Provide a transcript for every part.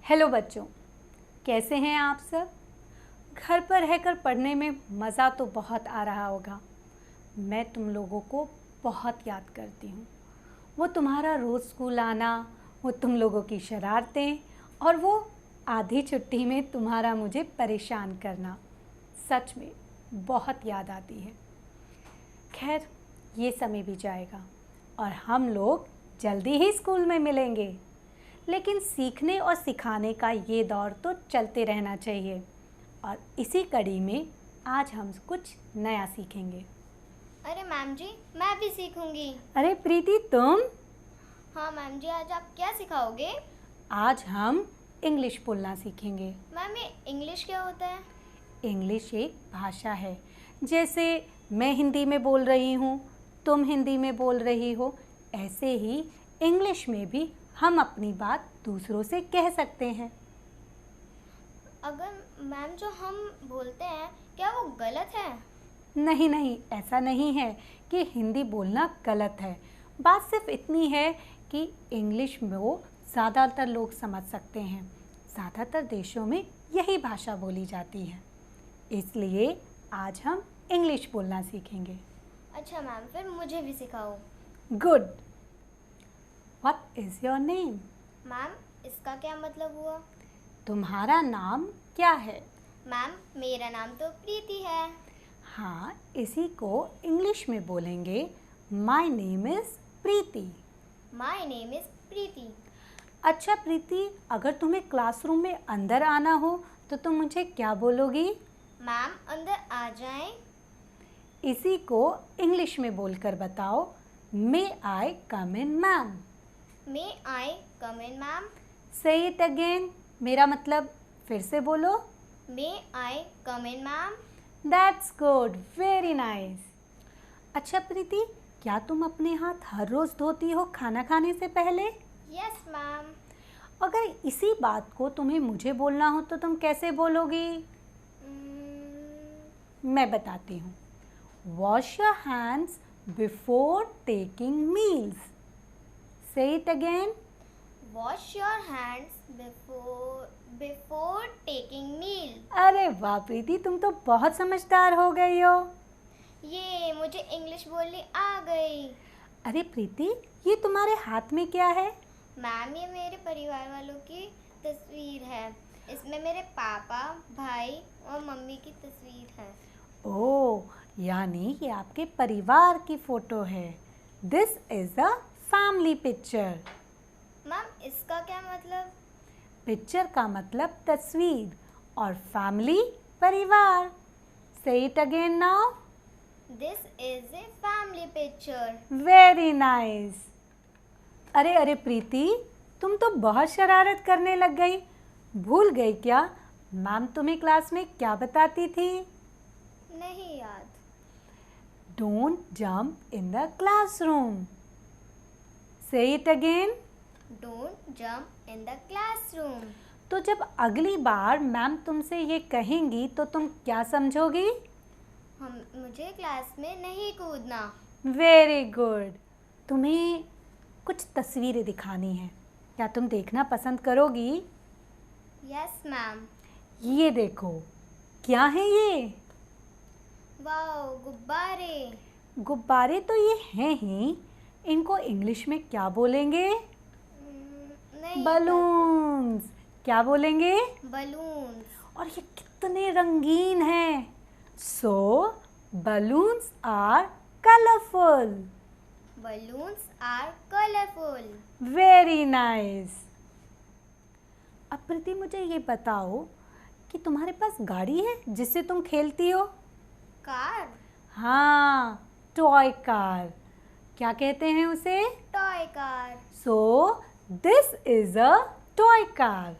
Hello बच्चों, कैसे हैं आप सब। घर पर रहकर पढ़ने में मज़ा तो बहुत आ रहा होगा। मैं तुम लोगों को बहुत याद करती हूँ। वो तुम्हारा रोज़ स्कूल आना, वो तुम लोगों की शरारतें और वो आधी छुट्टी में तुम्हारा मुझे परेशान करना, सच में बहुत याद आती है। खैर, ये समय भी जाएगा और हम लोग जल्दी ही स्कूल में मिलेंगे। लेकिन सीखने और सिखाने का ये दौर तो चलते रहना चाहिए और इसी कड़ी में आज हम कुछ नया सीखेंगे। अरे मैम जी, मैं भी सीखूंगी। अरे प्रीति, तुम? हाँ मैम जी, आज आप क्या सिखाओगे? आज हम इंग्लिश बोलना सीखेंगे। मैम, ये इंग्लिश क्या होता है? इंग्लिश एक भाषा है। जैसे मैं हिंदी में बोल रही हूँ, तुम हिंदी में बोल रही हो, ऐसे ही इंग्लिश में भी हम अपनी बात दूसरों से कह सकते हैं। अगर मैम जो हम बोलते हैं, क्या वो गलत है? नहीं नहीं, ऐसा नहीं है कि हिंदी बोलना गलत है। बात सिर्फ इतनी है कि इंग्लिश में वो ज़्यादातर लोग समझ सकते हैं। ज़्यादातर देशों में यही भाषा बोली जाती है, इसलिए आज हम इंग्लिश बोलना सीखेंगे। अच्छा मैम, फिर मुझे भी सिखाओ। Good. What is your name? Ma'am, इसका क्या मतलब हुआ? तुम्हारा नाम क्या है? मैम, मेरा नाम तो प्रीति है। हाँ, इसी को इंग्लिश में बोलेंगे my name is Preeti. My name is Preeti. अच्छा प्रीति, अगर तुम्हें क्लासरूम में अंदर आना हो तो तुम मुझे क्या बोलोगी? मैम, अंदर आ जाएं। इसी को इंग्लिश में बोलकर बताओ, may I come in ma'am. May I come in ma'am. Say it again, मेरा मतलब फिर से बोलो। May I come in ma'am. That's good, very nice. अच्छा प्रीति, क्या तुम अपने हाथ हर रोज़ धोती हो खाना खाने से पहले? Yes ma'am. अगर इसी बात को तुम्हें मुझे बोलना हो तो तुम कैसे बोलोगी? मैं बताती हूँ। Wash your hands before taking meals. Say it again. Wash your hands before taking meal. अरे वाह प्रीति, तुम तो बहुत समझदार हो गई हो। ये मुझे इंग्लिश बोलनी आ गई। अरे प्रीति, ये तुम्हारे हाथ में क्या है? मैम, ये मेरे परिवार वालों की तस्वीर है। इसमें मेरे पापा, भाई और मम्मी की तस्वीर है। ओह, यानी ये आपके परिवार की फ़ोटो है। This is a family picture. Ma'am, इसका क्या मतलब? पिक्चर का मतलब तस्वीर और फैमिली परिवार। से it again now. This is a family picture. Very nice. अरे अरे प्रीति, तुम तो बहुत शरारत करने लग गई। भूल गई क्या मैम तुम्हें क्लास में क्या बताती थी? नहीं याद। Don't jump in the classroom. Say it again. Don't jump in the classroom. तो जब अगली बार मैम तुमसे ये कहेंगी तो तुम क्या समझोगी? मुझे क्लास में नहीं कूदना। Very good. तुम्हें कुछ तस्वीरें दिखानी है, क्या तुम देखना पसंद करोगी? Yes ma'am. ये देखो, क्या है ये? वाओ, गुब्बारे। गुब्बारे तो ये हैं ही, इनको इंग्लिश में क्या बोलेंगे? नहीं, बलून्स। क्या बोलेंगे? बलून्स। और ये कितने रंगीन हैं। So balloons are colourful. Balloons are colourful. Very nice. अब प्रीति, मुझे ये बताओ कि तुम्हारे पास गाड़ी है जिससे तुम खेलती हो? कार। हाँ, टॉय कार। क्या कहते हैं उसे? Toy car. So this is a toy car.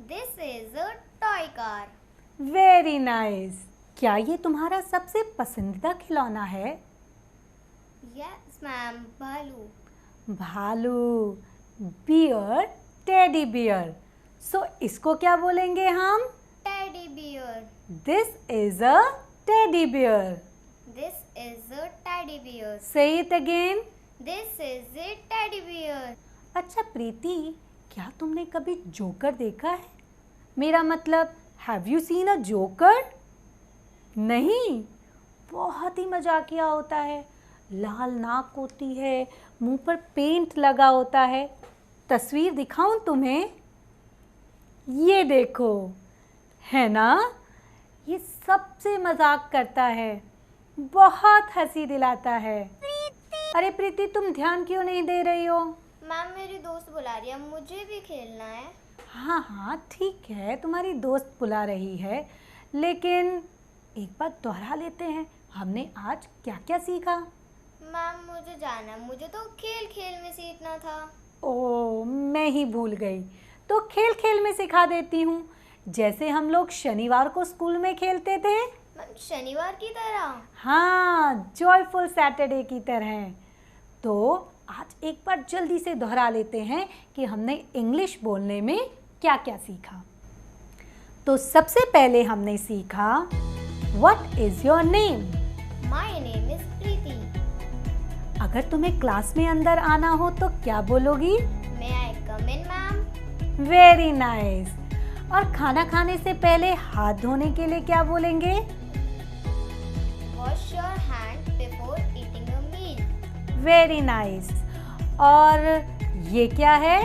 This is a toy car. Very nice. क्या ये तुम्हारा सबसे पसंदीदा खिलौना है? यस मैम, भालू। भालू, बियर, टेडी बियर। सो इसको क्या बोलेंगे हम? Teddy bear. This is a teddy bear. This is a teddy bear. Say it again. This is a teddy bear. अच्छा प्रीति, क्या तुमने कभी जोकर देखा है? मेरा मतलब, have you seen a joker? नहीं, बहुत ही मजाकिया होता है। लाल नाक होती है, मुंह पर पेंट लगा होता है। तस्वीर दिखाऊं तुम्हें? ये देखो, है ना? ये सबसे मजाक करता है, बहुत हंसी दिलाता है। अरे प्रीति, तुम ध्यान क्यों नहीं दे रही हो? मैम मेरी दोस्त बुला रही है, मुझे भी खेलना है। हाँ हाँ ठीक है, तुम्हारी दोस्त बुला रही है, लेकिन एक बार दोहरा लेते हैं, हमने आज क्या क्या सीखा? मैम मुझे जाना है, मुझे तो खेल खेल में सीखना था। ओह, मैं ही भूल गई। तो खेल खेल में सिखा देती हूँ। जैसे हम लोग शनिवार को स्कूल में खेलते थे। मैम शनिवार की तरह? हाँ, जॉयफुल सैटरडे की तरह। तो आज एक बार जल्दी से दोहरा लेते हैं कि हमने इंग्लिश बोलने में क्या क्या सीखा। तो सबसे पहले हमने सीखा, what is your name? My name is Preeti. अगर तुम्हें क्लास में अंदर आना हो तो क्या बोलोगी? May I come in ma'am? Very nice. और खाना खाने से पहले हाथ धोने के लिए क्या बोलेंगे? Wash your hand before eating a meal. Very nice. और ये क्या है?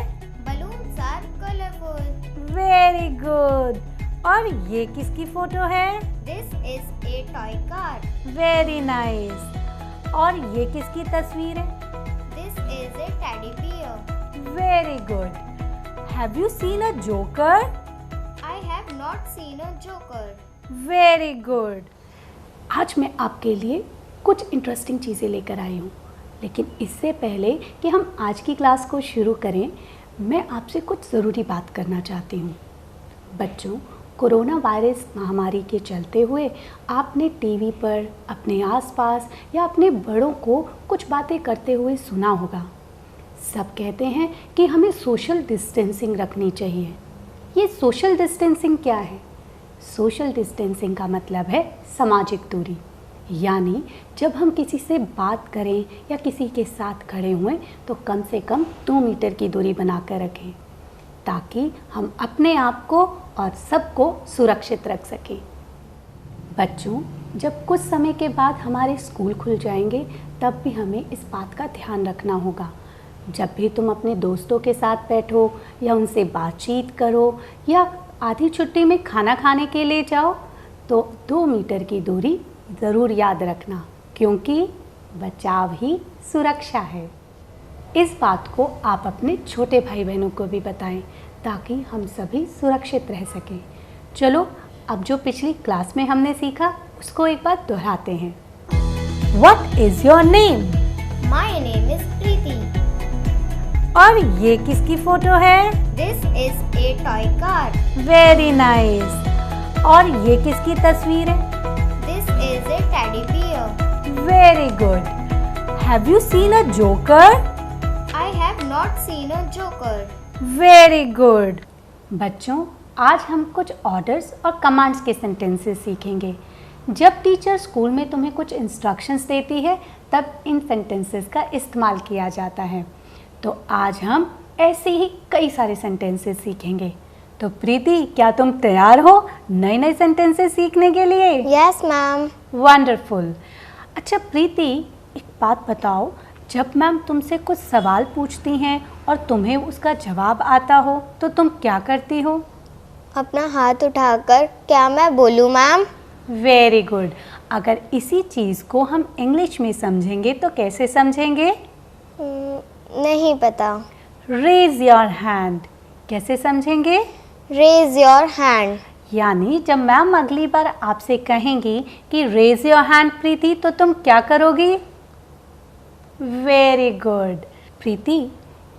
Balloons are colourful. Very good. और ये किसकी फोटो है? This is a toy car. Very nice. और ये किसकी तस्वीर है? This is a teddy bear. Very good. Have you seen a joker? I have not seen a joker. Very good. आज मैं आपके लिए कुछ इंटरेस्टिंग चीज़ें लेकर आई हूँ, लेकिन इससे पहले कि हम आज की क्लास को शुरू करें, मैं आपसे कुछ ज़रूरी बात करना चाहती हूँ। बच्चों, कोरोना वायरस महामारी के चलते हुए आपने टीवी पर अपने आसपास या अपने बड़ों को कुछ बातें करते हुए सुना होगा। सब कहते हैं कि हमें सोशल डिस्टेंसिंग रखनी चाहिए। ये सोशल डिस्टेंसिंग क्या है? सोशल डिस्टेंसिंग का मतलब है सामाजिक दूरी, यानी जब हम किसी से बात करें या किसी के साथ खड़े हुए तो कम से कम 2 मीटर की दूरी बनाकर रखें, ताकि हम अपने आप को और सबको सुरक्षित रख सकें। बच्चों, जब कुछ समय के बाद हमारे स्कूल खुल जाएंगे, तब भी हमें इस बात का ध्यान रखना होगा। जब भी तुम अपने दोस्तों के साथ बैठो या उनसे बातचीत करो या आधी छुट्टी में खाना खाने के लिए जाओ, तो 2 मीटर की दूरी ज़रूर याद रखना, क्योंकि बचाव ही सुरक्षा है। इस बात को आप अपने छोटे भाई बहनों को भी बताएं, ताकि हम सभी सुरक्षित रह सकें। चलो, अब जो पिछली क्लास में हमने सीखा उसको एक बार दोहराते हैं। What is your name? My name is Preeti. और ये किसकी फोटो है? This is a toy car. Very nice. और ये किसकी तस्वीर है? This is a teddy bear. Very good. Have you seen a joker? I have not seen a joker. Very good. बच्चों, आज हम कुछ ऑर्डर्स और कमांड्स के सेंटेंसेस सीखेंगे। जब टीचर स्कूल में तुम्हें कुछ इंस्ट्रक्शंस देती है, तब इन सेंटेंसेस का इस्तेमाल किया जाता है। तो आज हम ऐसे ही कई सारे सेंटेंसेस सीखेंगे। तो प्रीति, क्या तुम तैयार हो नए नए सेंटेंसेस सीखने के लिए? Yes ma'am. वंडरफुल। अच्छा प्रीति, एक बात बताओ, जब मैम तुमसे कुछ सवाल पूछती हैं और तुम्हें उसका जवाब आता हो तो तुम क्या करती हो? अपना हाथ उठाकर क्या मैं बोलूँ मैम? Very good. अगर इसी चीज़ को हम इंग्लिश में समझेंगे तो कैसे समझेंगे? नहीं पता। रेज योर हैंड कैसे समझेंगे? Raise your hand. यानी जब मैम अगली बार आपसे कहेंगी कि रेज योर हैंड प्रीति, तो तुम क्या करोगी? Very good. Preeti,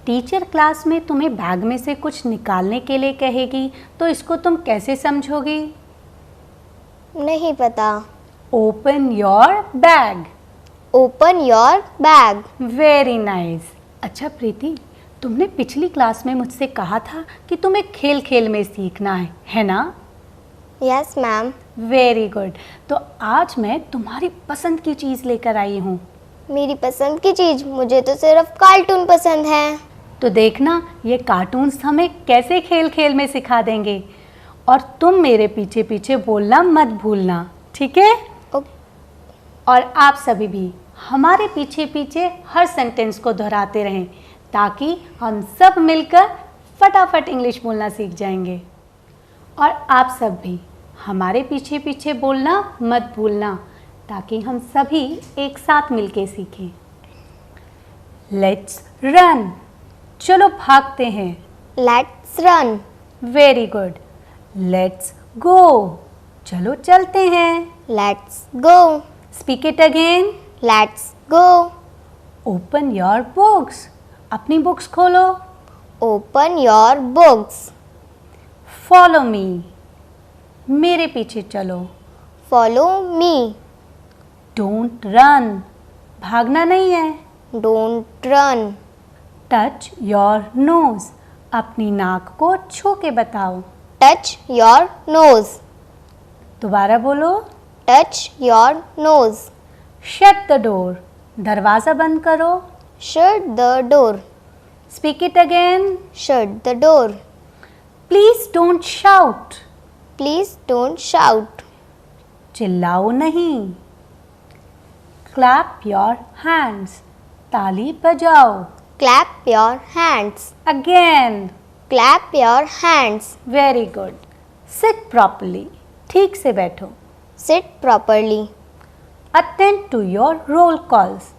teacher class में तुम्हें बैग में से कुछ निकालने के लिए कहेगी, तो इसको तुम कैसे समझोगी? नहीं पता। Open your bag. Open your bag. Very nice. अच्छा प्रीति, तुमने पिछली क्लास में मुझसे कहा था कि तुम्हें खेल खेल में सीखना है ना? Yes ma'am. Very good. तो आज मैं तुम्हारी पसंद की चीज़ लेकर आई हूँ। मेरी पसंद की चीज़? मुझे तो सिर्फ कार्टून पसंद है। तो देखना ये कार्टून्स हमें कैसे खेल खेल में सिखा देंगे। और तुम मेरे पीछे पीछे बोलना मत भूलना, ठीक है? और आप सभी भी हमारे पीछे पीछे हर सेंटेंस को दोहराते रहें ताकि हम सब मिलकर फटाफट इंग्लिश बोलना सीख जाएंगे। और आप सब भी हमारे पीछे पीछे बोलना मत भूलना ताकि हम सभी एक साथ मिलके सीखें। लेट्स रन, चलो भागते हैं। Let's run. Very good. Let's go, चलो चलते हैं। Let's go. Speak it again. Let's go. Open your books, अपनी बुक्स खोलो। Open your books. Follow me, मेरे पीछे चलो। Follow me. डोंट रन, भागना नहीं है। Don't run. Touch your nose, अपनी नाक को छू के बताओ। Touch your nose. दोबारा बोलो। Touch your nose. Shut the door, दरवाज़ा बंद करो। Shut the door. Speak it again. Shut the door. Please don't shout, please don't shout. चिल्लाओ नहीं। क्लैप योर हैंड्स, ताली बजाओ। Clap your hands. Again. Clap your hands. Very good. Sit properly, ठीक से बैठो। Sit properly. Attend to your role calls,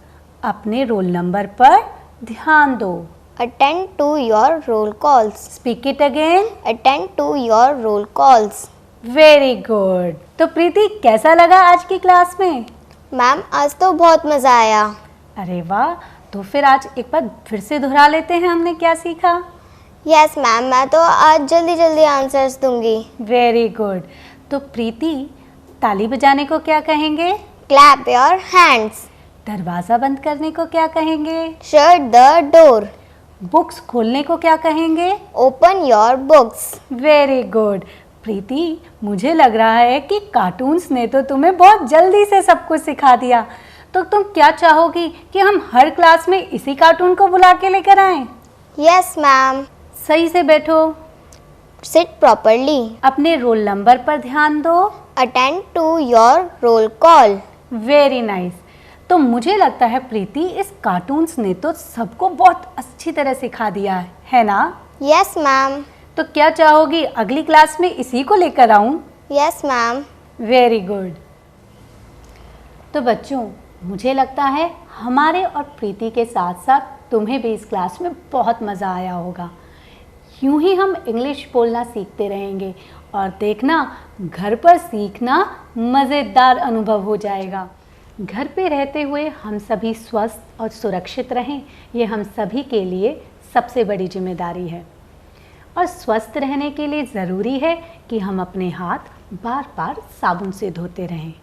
अपने roll number पर ध्यान दो। Attend to your role calls. Speak it again. Attend to your role calls. Very good. तो प्रीति, कैसा लगा आज की क्लास में? मैम, आज तो बहुत मज़ा आया। अरे वाह, तो फिर आज एक बार फिर से दोहरा लेते हैं हमने क्या सीखा। यस मैम, मैं तो आज जल्दी जल्दी आंसर्स दूंगी। Very good. तो प्रीति, ताली बजाने को क्या कहेंगे? Clap your hands. दरवाज़ा बंद करने को क्या कहेंगे? Shut the door. बुक्स खोलने को क्या कहेंगे? Open your books. Very good. Preeti, मुझे लग रहा है कि कार्टून्स ने तो तुम्हें बहुत जल्दी से सब कुछ सिखा दिया। तो तुम क्या चाहोगी कि हम हर क्लास में इसी कार्टून को बुला के लेकर आएं? Yes ma'am. सही से बैठो। Sit properly. अपने रोल नंबर पर ध्यान दो। Attend to your roll call. Very nice. तो मुझे लगता है प्रीति, इस कार्टून्स ने तो सबको बहुत अच्छी तरह सिखा दिया है ना? Yes ma'am. तो क्या चाहोगी अगली क्लास में इसी को लेकर आऊं? Yes ma'am. Very good. तो बच्चों, मुझे लगता है हमारे और प्रीति के साथ साथ तुम्हें भी इस क्लास में बहुत मज़ा आया होगा। यूं ही हम इंग्लिश बोलना सीखते रहेंगे और देखना, घर पर सीखना मज़ेदार अनुभव हो जाएगा। घर पे रहते हुए हम सभी स्वस्थ और सुरक्षित रहें, ये हम सभी के लिए सबसे बड़ी जिम्मेदारी है। और स्वस्थ रहने के लिए ज़रूरी है कि हम अपने हाथ बार बार साबुन से धोते रहें।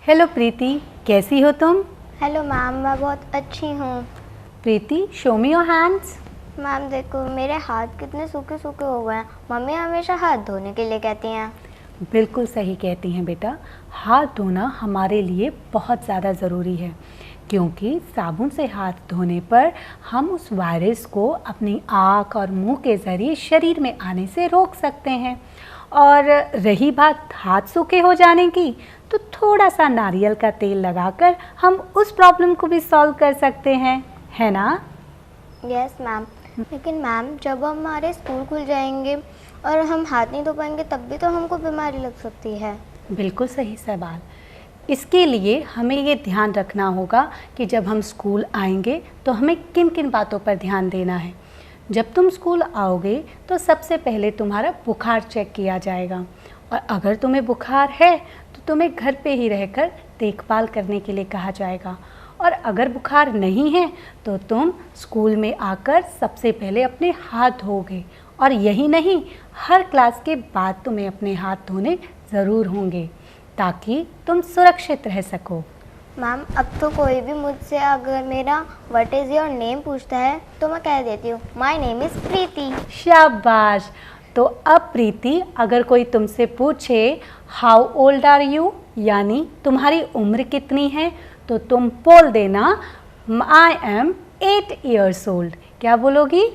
हेलो प्रीति, कैसी हो तुम? हेलो मैम, मैं बहुत अच्छी हूँ। Preeti, show me your hands. Ma'am देखो, मेरे हाथ कितने सूखे सूखे हो गए हैं। मम्मी हमेशा हाथ धोने के लिए कहती हैं। बिल्कुल सही कहती हैं बेटा, हाथ धोना हमारे लिए बहुत ज़्यादा ज़रूरी है, क्योंकि साबुन से हाथ धोने पर हम उस वायरस को अपनी आँख और मुंह के ज़रिए शरीर में आने से रोक सकते हैं। और रही बात हाथ सूखे हो जाने की, तो थोड़ा सा नारियल का तेल लगाकर हम उस प्रॉब्लम को भी सॉल्व कर सकते हैं, है ना? Yes ma'am. लेकिन मैम, जब हमारे स्कूल खुल जाएंगे और हम हाथ नहीं धो पाएंगे, तब भी तो हमको बीमारी लग सकती है। बिल्कुल सही सवाल। इसके लिए हमें ये ध्यान रखना होगा कि जब हम स्कूल आएंगे तो हमें किन किन बातों पर ध्यान देना है। जब तुम स्कूल आओगे तो सबसे पहले तुम्हारा बुखार चेक किया जाएगा, और अगर तुम्हें बुखार है तो तुम्हें घर पे ही रहकर देखभाल करने के लिए कहा जाएगा। और अगर बुखार नहीं है तो तुम स्कूल में आकर सबसे पहले अपने हाथ धोगे, और यही नहीं, हर क्लास के बाद तुम्हें अपने हाथ धोने ज़रूर होंगे ताकि तुम सुरक्षित रह सको। मैम, अब तो कोई भी मुझसे अगर मेरा व्हाट इज़ योर नेम पूछता है तो मैं कह देती हूँ, माय नेम इज़ प्रीति। शाबाश। तो अब प्रीति, अगर कोई तुमसे पूछे हाउ ओल्ड आर यू, यानी तुम्हारी उम्र कितनी है, तो तुम बोल देना आई एम 8 years old। क्या बोलोगी?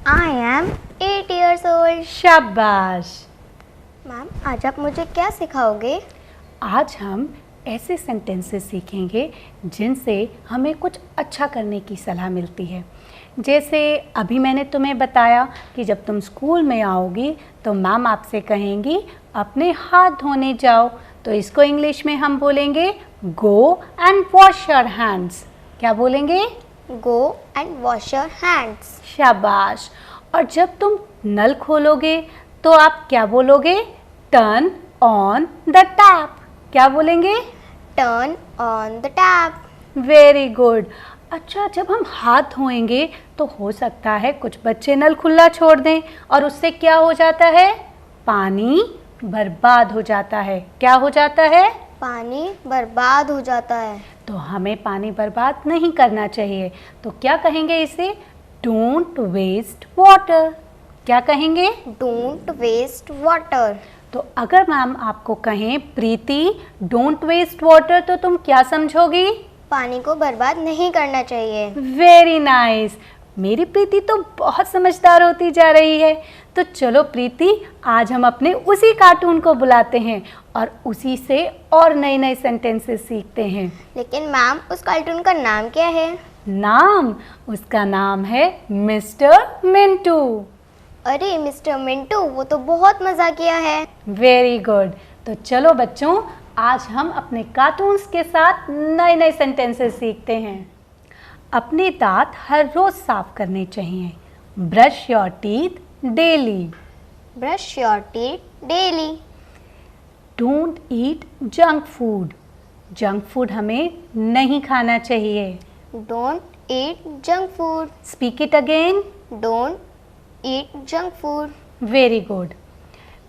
I am 8 years old. शाबाश। मैम, आज आप मुझे क्या सिखाओगे? आज हम ऐसे सेंटेंसेस सीखेंगे जिनसे हमें कुछ अच्छा करने की सलाह मिलती है। जैसे अभी मैंने तुम्हें बताया कि जब तुम स्कूल में आओगी तो मैम आपसे कहेंगी अपने हाथ धोने जाओ, तो इसको इंग्लिश में हम बोलेंगे go and wash your hands. क्या बोलेंगे? Go and wash your hands. शाबाश। और जब तुम नल खोलोगे तो आप क्या बोलोगे? Turn on the tap. क्या बोलेंगे? Turn on the tap. Very good. अच्छा, जब हम हाथ धोएंगे तो हो सकता है कुछ बच्चे नल खुला छोड़ दें और उससे क्या हो जाता है? पानी बर्बाद हो जाता है। क्या हो जाता है? पानी बर्बाद हो जाता है। तो हमें पानी बर्बाद नहीं करना चाहिए। तो क्या कहेंगे इसे? Don't waste water. क्या कहेंगे? Don't waste water. तो अगर मैम आपको कहें प्रीति डोंट वेस्ट वाटर, तो तुम क्या समझोगी? पानी को बर्बाद नहीं करना चाहिए। Very nice. मेरी प्रीति तो बहुत समझदार होती जा रही है। तो चलो प्रीति, आज हम अपने उसी कार्टून को बुलाते हैं और उसी से और नए नए सेंटेंसेस सीखते हैं। लेकिन मैम, उस कार्टून का नाम क्या है? नाम? उसका नाम है मिस्टर मिंटू। अरे मिस्टर मिंटू, वो तो बहुत मजा किया है। Very good. तो चलो बच्चों, आज हम अपने कार्टून्स के साथ नए नए सेंटेंसेस सीखते हैं। अपने दांत हर रोज साफ करने चाहिए। Brush your teeth daily. Brush your teeth daily. Don't eat junk food. Junk food हमें नहीं खाना चाहिए। Don't eat junk food. Speak it again. Don't eat junk food. Very good.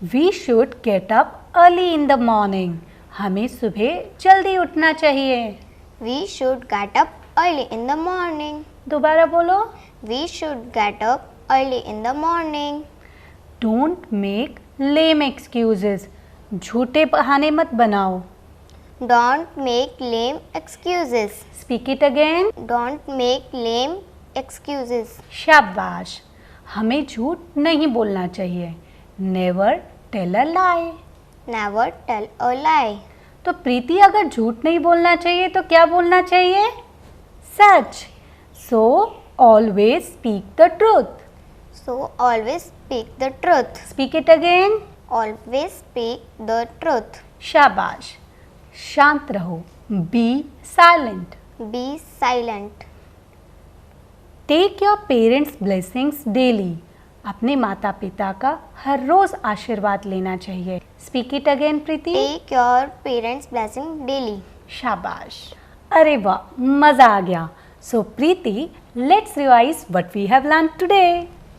We should get up early in the morning. हमें सुबह जल्दी उठना चाहिए। We should get up early in the morning. दोबारा बोलो। We should get up early in the morning. Don't make lame excuses. झूठे बहाने मत बनाओ। Don't make lame excuses. Speak it again. Don't make lame excuses. शाबाश। हमें झूठ नहीं बोलना चाहिए। Never tell a lie. Never tell a lie. तो प्रीति, अगर झूठ नहीं बोलना चाहिए तो क्या बोलना चाहिए? सच। So always speak the truth. So always speak the truth. Speak it again. Always speak the truth. शाबाश। शांत रहो। Be silent. Be silent. Take your parents blessings daily. अपने माता पिता का हर रोज आशीर्वाद लेना चाहिए। Speak it again Preeti. Take your parents blessing daily. शाबाश। अरे वाह, मजा आ गया। So Preeti, let's revise what we have learn today.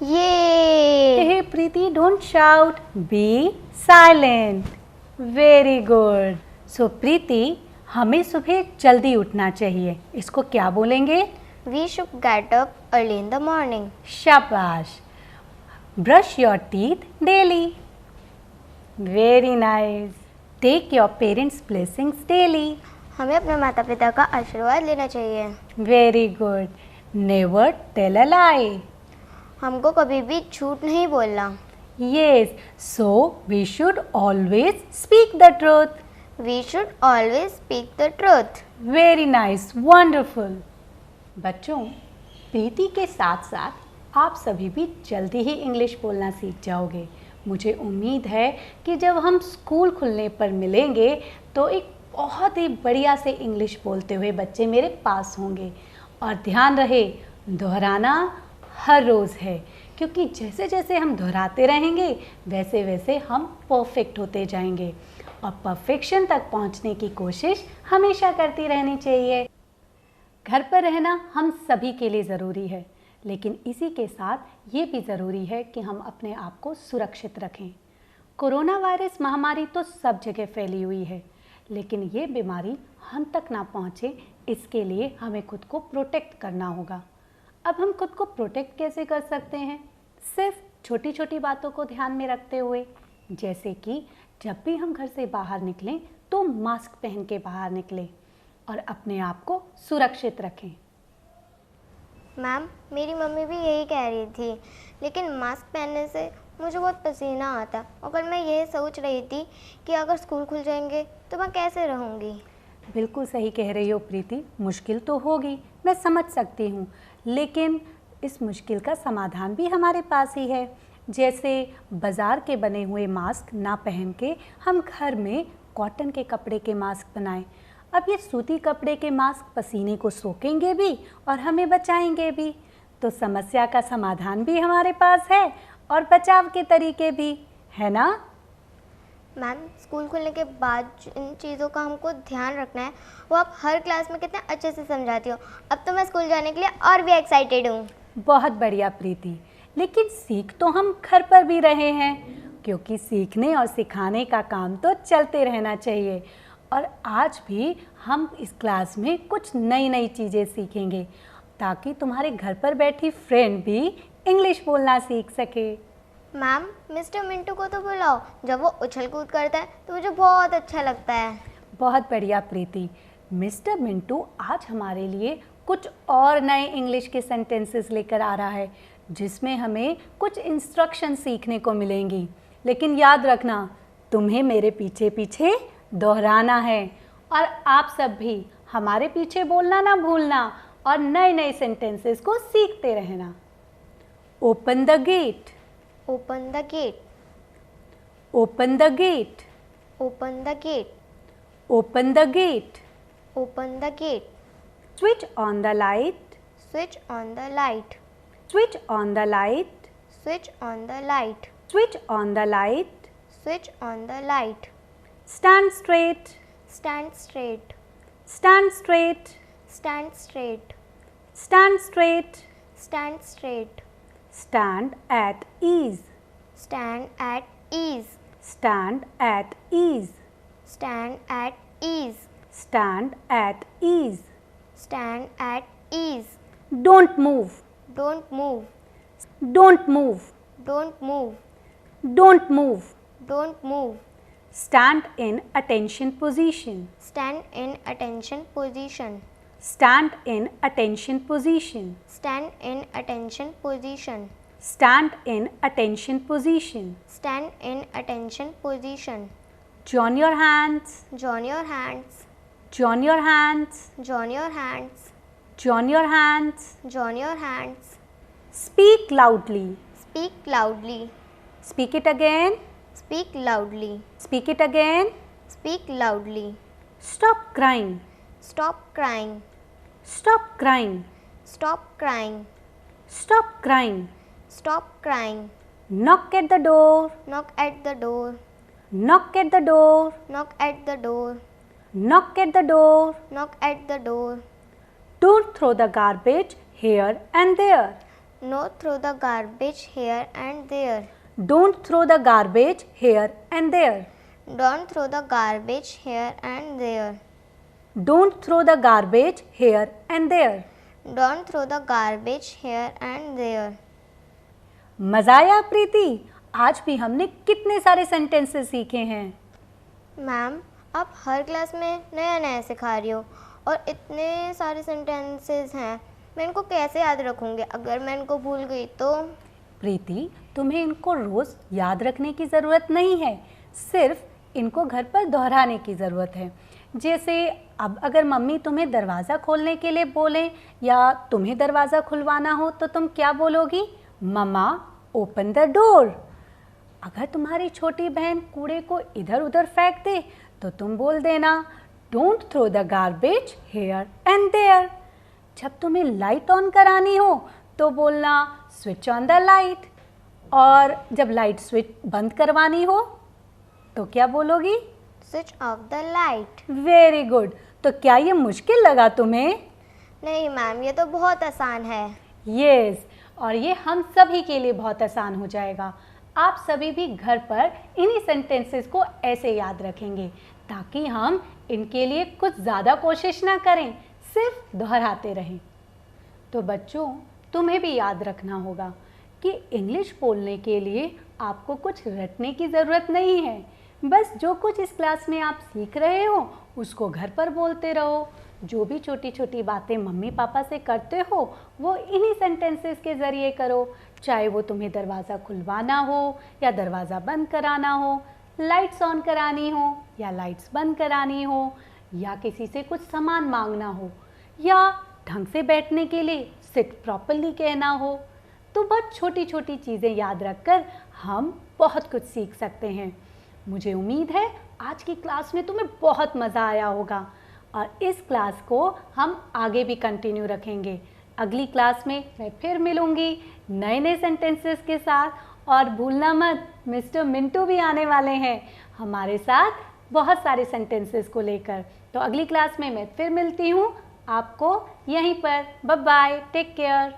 ये hey Preeti, don't shout, be silent. Very good. So Preeti, हमें सुबह जल्दी उठना चाहिए। इसको क्या बोलेंगे? We should get up early in the morning. शाबाश। Brush your teeth daily. Very nice. Take your parents blessings daily. हमें अपने माता पिता का आशीर्वाद लेना चाहिए। Very good. Never tell a lie. हमको कभी भी झूठ नहीं बोलना। Yes, so we should always speak the truth. We should always speak the truth. Very nice, wonderful. बच्चों, प्रीति के साथ साथ आप सभी भी जल्दी ही इंग्लिश बोलना सीख जाओगे। मुझे उम्मीद है कि जब हम स्कूल खुलने पर मिलेंगे तो एक बहुत ही बढ़िया से इंग्लिश बोलते हुए बच्चे मेरे पास होंगे। और ध्यान रहे, दोहराना हर रोज़ है, क्योंकि जैसे जैसे हम दोहराते रहेंगे वैसे वैसे हम परफेक्ट होते जाएंगे और परफेक्शन तक पहुंचने की कोशिश हमेशा करती रहनी चाहिए। घर पर रहना हम सभी के लिए ज़रूरी है, लेकिन इसी के साथ ये भी ज़रूरी है कि हम अपने आप को सुरक्षित रखें। कोरोना वायरस महामारी तो सब जगह फैली हुई है, लेकिन ये बीमारी हम तक ना पहुँचे, इसके लिए हमें खुद को प्रोटेक्ट करना होगा। अब हम खुद को प्रोटेक्ट कैसे कर सकते हैं? सिर्फ छोटी छोटी बातों को ध्यान में रखते हुए, जैसे कि जब भी हम घर से बाहर निकलें तो मास्क पहन के बाहर निकलें और अपने आप को सुरक्षित रखें। मैम मेरी मम्मी भी यही कह रही थी, लेकिन मास्क पहनने से मुझे बहुत पसीना आता और कल मैं ये सोच रही थी कि अगर स्कूल खुल जाएंगे तो मैं कैसे रहूँगी। बिल्कुल सही कह रही हो प्रीति, मुश्किल तो होगी, मैं समझ सकती हूँ, लेकिन इस मुश्किल का समाधान भी हमारे पास ही है। जैसे बाज़ार के बने हुए मास्क ना पहन के हम घर में कॉटन के कपड़े के मास्क बनाएं। अब ये सूती कपड़े के मास्क पसीने को सोखेंगे भी और हमें बचाएंगे भी, तो समस्या का समाधान भी हमारे पास है और बचाव के तरीके भी, है ना? मैम स्कूल खुलने के बाद इन चीज़ों का हमको ध्यान रखना है, वो आप हर क्लास में कितने अच्छे से समझाती हो। अब तो मैं स्कूल जाने के लिए और भी एक्साइटेड हूँ। बहुत बढ़िया प्रीति, लेकिन सीख तो हम घर पर भी रहे हैं, क्योंकि सीखने और सिखाने का काम तो चलते रहना चाहिए। और आज भी हम इस क्लास में कुछ नई नई चीज़ें सीखेंगे ताकि तुम्हारे घर पर बैठी फ्रेंड भी इंग्लिश बोलना सीख सके। मैम मिस्टर मिंटू को तो बुलाओ, जब वो उछल कूद करता है तो मुझे बहुत अच्छा लगता है। बहुत बढ़िया प्रीति, मिस्टर मिंटू आज हमारे लिए कुछ और नए इंग्लिश के सेंटेंसेस लेकर आ रहा है, जिसमें हमें कुछ इंस्ट्रक्शन सीखने को मिलेंगी। लेकिन याद रखना, तुम्हें मेरे पीछे पीछे दोहराना है और आप सब भी हमारे पीछे बोलना ना भूलना और नए नए सेंटेंसेस को सीखते रहना। Open the gate, open the gate, open the gate, open the gate, open the gate, open the gate, switch on the light, switch on the light, switch on the light, switch on the light, switch on the light, switch on the light, stand straight, stand straight, stand straight, stand straight, stand straight, stand straight, stand at ease, stand at ease, stand at ease, stand at ease, stand at ease, stand at ease, don't move, don't move, don't move, don't move, don't move, don't move, stand in attention position, stand in attention position, stand in attention position, stand in attention position, stand in attention position, stand in attention position, join your hands, join your hands, join your hands, join your hands, join your hands, join your hands, speak loudly, speak loudly, speak it again, speak loudly, speak it again, speak loudly, stop crying, stop crying, stop crying, stop crying, stop crying, stop crying, knock at the door, knock at the door, knock at the door, knock at the door, knock at the door, knock at the door, don't throw the garbage here and there, no throw the garbage here and there, don't throw the garbage here and there, don't throw the garbage here and there, don't throw the garbage here and there. don't throw the garbage here and there. मजा आया प्रीति? आज भी हमने कितने सारे sentences सीखे हैं। Ma'am आप हर क्लास में नया नया सिखा रही हो और इतने सारे सेंटेंसेस हैं, मैं इनको कैसे याद रखूँगी? अगर मैं इनको भूल गई तो? प्रीति, तुम्हें इनको रोज़ याद रखने की ज़रूरत नहीं है, सिर्फ इनको घर पर दोहराने की ज़रूरत है। जैसे अब अगर मम्मी तुम्हें दरवाज़ा खोलने के लिए बोलें या तुम्हें दरवाज़ा खुलवाना हो तो तुम क्या बोलोगी? मम्मा ओपन द डोर। अगर तुम्हारी छोटी बहन कूड़े को इधर उधर फेंक दे तो तुम बोल देना don't throw the garbage hair and there. जब तुम्हें लाइट ऑन करानी हो तो बोलना स्विच ऑन द लाइट, और जब लाइट स्विच बंद करवानी हो तो क्या बोलोगी? Switch off the light. Very good. तो क्या ये मुश्किल लगा तुम्हें? नहीं मैम, ये तो बहुत आसान है। यस, और ये हम सभी के लिए बहुत आसान हो जाएगा। आप सभी भी घर पर इन्हीं सेंटेंसेस को ऐसे याद रखेंगे ताकि हम इनके लिए कुछ ज़्यादा कोशिश ना करें, सिर्फ दोहराते रहें। तो बच्चों, तुम्हें भी याद रखना होगा कि इंग्लिश बोलने के लिए आपको कुछ रटने की ज़रूरत नहीं है। बस जो कुछ इस क्लास में आप सीख रहे हो उसको घर पर बोलते रहो। जो भी छोटी छोटी बातें मम्मी पापा से करते हो वो इन्हीं सेंटेंसेस के ज़रिए करो। चाहे वो तुम्हें दरवाज़ा खुलवाना हो या दरवाज़ा बंद कराना हो, लाइट्स ऑन करानी हो या लाइट्स बंद करानी हो, या किसी से कुछ सामान मांगना हो, या ढंग से बैठने के लिए सिट प्रॉपरली कहना हो। तो बहुत छोटी छोटी चीज़ें याद रखकर हम बहुत कुछ सीख सकते हैं। मुझे उम्मीद है आज की क्लास में तुम्हें बहुत मज़ा आया होगा और इस क्लास को हम आगे भी कंटिन्यू रखेंगे। अगली क्लास में मैं फिर मिलूँगी नए नए सेंटेंसेस के साथ, और भूलना मत मिस्टर मिंटू भी आने वाले हैं हमारे साथ बहुत सारे सेंटेंसेस को लेकर। तो अगली क्लास में मैं फिर मिलती हूँ आपको यहीं पर। Bye bye, take care.